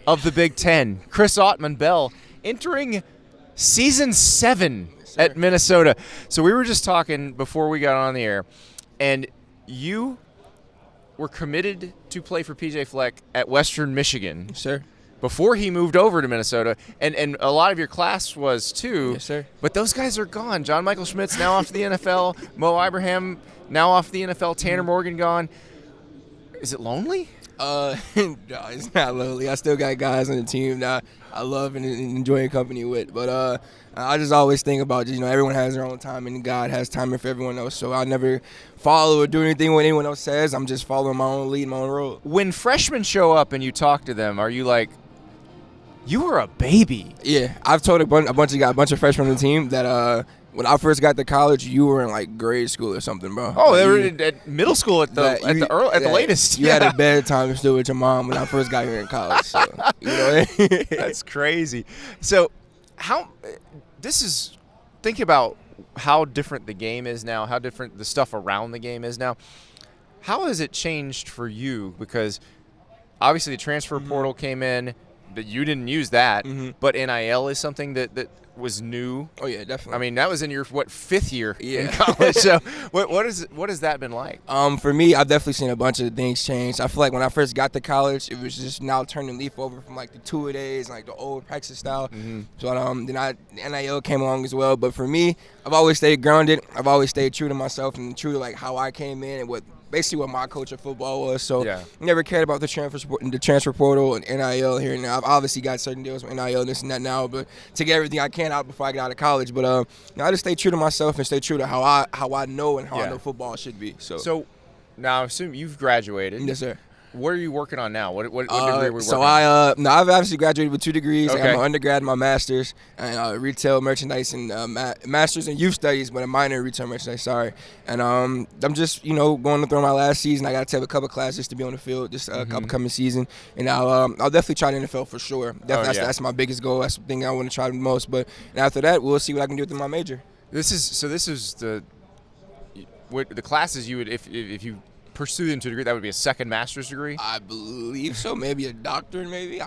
of the Big Ten, Chris Autman-Bell, entering season 7 at Minnesota. So we were just talking before we got on the air, and you were committed to play for PJ Fleck at Western Michigan. Yes, sir. Before he moved over to Minnesota, and a lot of your class was too. Yes, sir. But those guys are gone. John Michael Schmidt's now off to the NFL. Mo Ibrahim now off the NFL. Tanner Morgan gone. Is it lonely? No, it's not lonely. I still got guys on the team that I love and enjoy company with. But I just always think about, everyone has their own time, and God has timing for everyone else. So I never follow or do anything what anyone else says. I'm just following my own lead, my own road. When freshmen show up and you talk to them, are you like, you were a baby? Yeah, I've told a bunch of freshmen on the team that when I first got to college, you were in like grade school or something, bro. Oh, they were at middle school at the latest. You had a bedtime still with your mom when I first got here in college. So, That's crazy. So, think about how different the game is now, how different the stuff around the game is now. How has it changed for you? Because obviously the transfer portal came in, but you didn't use that. But NIL is something that was new. Oh yeah, definitely. I mean, that was in your 5th year in college. So what has that been like? For me, I've definitely seen a bunch of things change. I feel like when I first got to college, it was just now turning leaf over from like the two-a-days, like the old practice style. So then NIL came along as well. But for me, I've always stayed grounded. I've always stayed true to myself and true to like how I came in and what my coach of football was. So never cared about the transfer portal and NIL here and now. I've obviously got certain deals with NIL and this and that now, but to get everything I can out before I get out of college. But I just stay true to myself and stay true to how I know and how I know football should be. So now I assume you've graduated. Yes, sir. What are you working on now? What degree are we working on? I've actually graduated with 2 degrees. Okay. I got my undergrad and my master's in retail merchandise and master's in youth studies, but a minor in retail merchandise, sorry. And I'm just, going through my last season. I got to take a couple classes to be on the field this upcoming season. And I'll definitely try the NFL for sure. Definitely, that's my biggest goal. That's the thing I want to try the most. But after that, we'll see what I can do with my major. This is the classes you would, if you pursue into a degree, that would be a second master's degree? I believe so. Maybe a doctorate, maybe.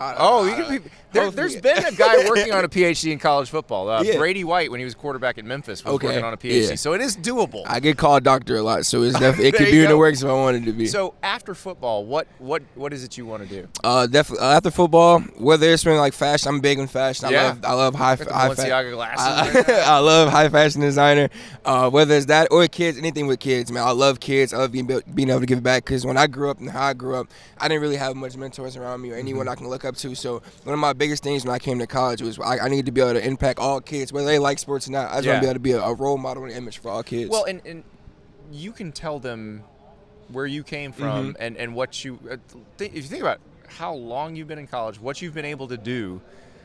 There's been a guy working on a PhD in college football. Brady White, when he was quarterback at Memphis, was working on a PhD. Yeah. So it is doable. I get called doctor a lot, so it's it could be in the works if I wanted to be. So after football, what is it you want to do? Definitely after football, whether it's been like fashion, I'm big on fashion. I love high Balenciaga glasses. I love high fashion designer. Whether it's that or kids, anything with kids, man. I love kids. I love being able to give back, because when I grew up and how I grew up, I didn't really have much mentors around me or anyone I can look up to. So one of my biggest things when I came to college was I needed to be able to impact all kids, whether they like sports or not. I just want to be able to be a role model and image for all kids. Well, and you can tell them where you came from and what you if you think about how long you've been in college, what you've been able to do.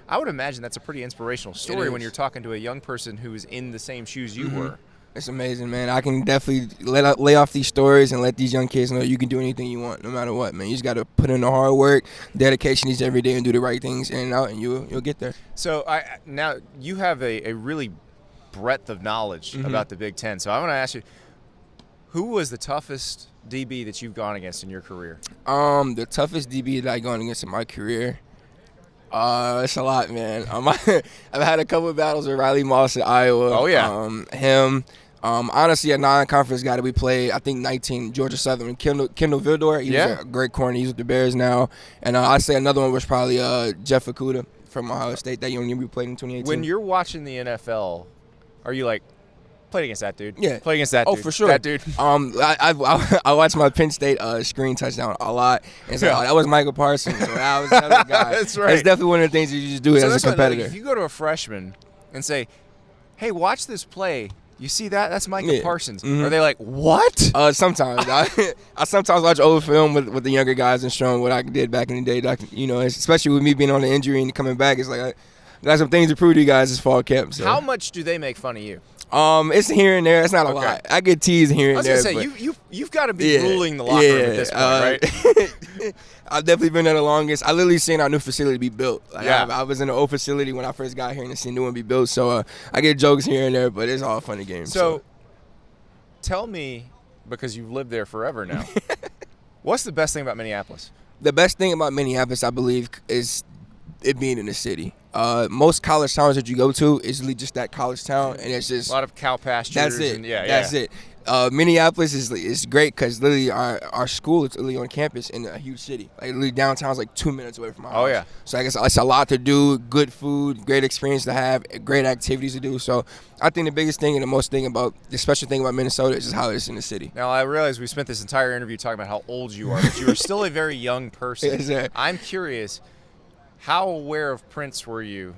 I would imagine that's a pretty inspirational story when you're talking to a young person who's in the same shoes you were. It's amazing, man. I can definitely lay off these stories and let these young kids know you can do anything you want, no matter what, man. You just got to put in the hard work, dedication each every day, and do the right things in and out, and you'll get there. So now you have a really breadth of knowledge about the Big Ten. So I want to ask you, who was the toughest DB that you've gone against in your career? The toughest DB that I've gone against in my career? It's a lot, man. I've had a couple of battles with Riley Moss at Iowa. Oh, yeah. Him. Honestly, a non-conference guy that we played, I think 19, Georgia Southern, Kendall Vildor. He's a great corner. He's with the Bears now. And I'd say another one was probably Jeff Okudah from Ohio State. That young we played in 2018. When you're watching the NFL, are you like, played against that dude? Yeah. Played against that dude. Oh, for sure. That dude. I watched my Penn State screen touchdown a lot. And so that was Michael Parsons. So that was another guy. That's right. It's definitely one of the things that you just do as a competitor. If you go to a freshman and say, hey, watch this play, you see that? That's Micah Parsons. Are they like, what? Sometimes. I sometimes watch old film with the younger guys and show them what I did back in the day. Especially with me being on the injury and coming back, it's like I got some things to prove to you guys this fall camp. So. How much do they make fun of you? It's here and there. It's not a lot. I get teased here and there. I was going to say, you've got to be ruling the locker room at this point, right? I've definitely been there the longest. I literally seen our new facility be built. I was in the old facility when I first got here and seen the new one be built. So I get jokes here and there, but it's all funny games. So tell me, because you've lived there forever now, what's the best thing about Minneapolis? The best thing about Minneapolis, I believe, is it being in the city. Most college towns that you go to is really just that college town, and it's just a lot of cow pastures. That's it. And That's it. Minneapolis is great because literally our school is literally on campus in a huge city. Like literally downtown is like 2 minutes away from my house. Oh yeah. So I guess it's a lot to do, good food, great experience to have, great activities to do. So I think the biggest thing and the special thing about Minnesota is just how it's in the city. Now I realize we spent this entire interview talking about how old you are, but you are still a very young person. Exactly. I'm curious, how aware of Prince were you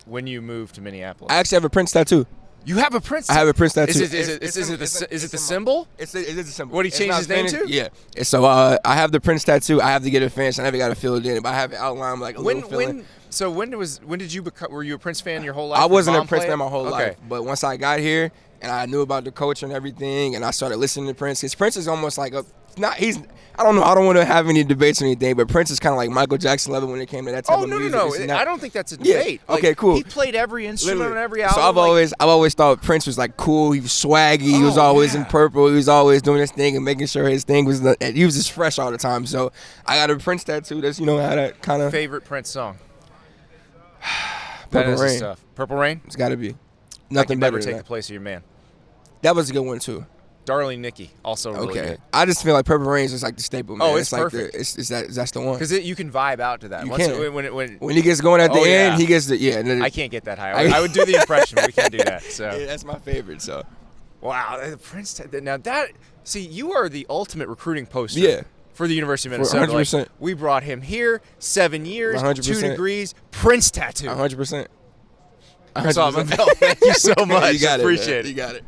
when you moved to Minneapolis? I actually have a Prince tattoo. You have a Prince? I have a Prince tattoo. Is it the symbol? It is a symbol. What, he changed his name to? Yeah. So I have the Prince tattoo. I have to get it finished. I never got to fill it in, but I have it outlined like a little filling. So when did you become? Were you a Prince fan your whole life? I wasn't a Prince fan my whole Okay. life, but once I got here and I knew about the culture and everything, and I started listening to Prince, because Prince is almost like I don't know. I don't want to have any debates or anything, but Prince is kind of like Michael Jackson level when it came to that type of music. No. I don't think that's a debate. Yeah. Okay, cool. He played every instrument Literally. on every album. So I've always thought Prince was like cool. He was swaggy. He was always in purple. He was always doing his thing and making sure his thing was. He was just fresh all the time. So I got a Prince tattoo. That's how that kind of favorite Prince song. Purple Rain. Stuff. Purple Rain. It's got to be. Nothing better than take that. the place of your man. That was a good one too. Darling Nikki, also really good. I just feel like Purple Rain is just like the staple, man. Oh, it's like perfect. That's the one. Because you can vibe out to that. You Once can. When he gets going at the end, he gets the I can't get that high. I would do the impression, but we can't do that. So yeah, that's my favorite. So wow, the Prince. Now you are the ultimate recruiting poster. For the University of Minnesota. 100%. Like, we brought him here, 7 years, 100%. 2 degrees, Prince tattoo. 100%. Autman-Bell, thank you so much. You got it. Appreciate it. You got it.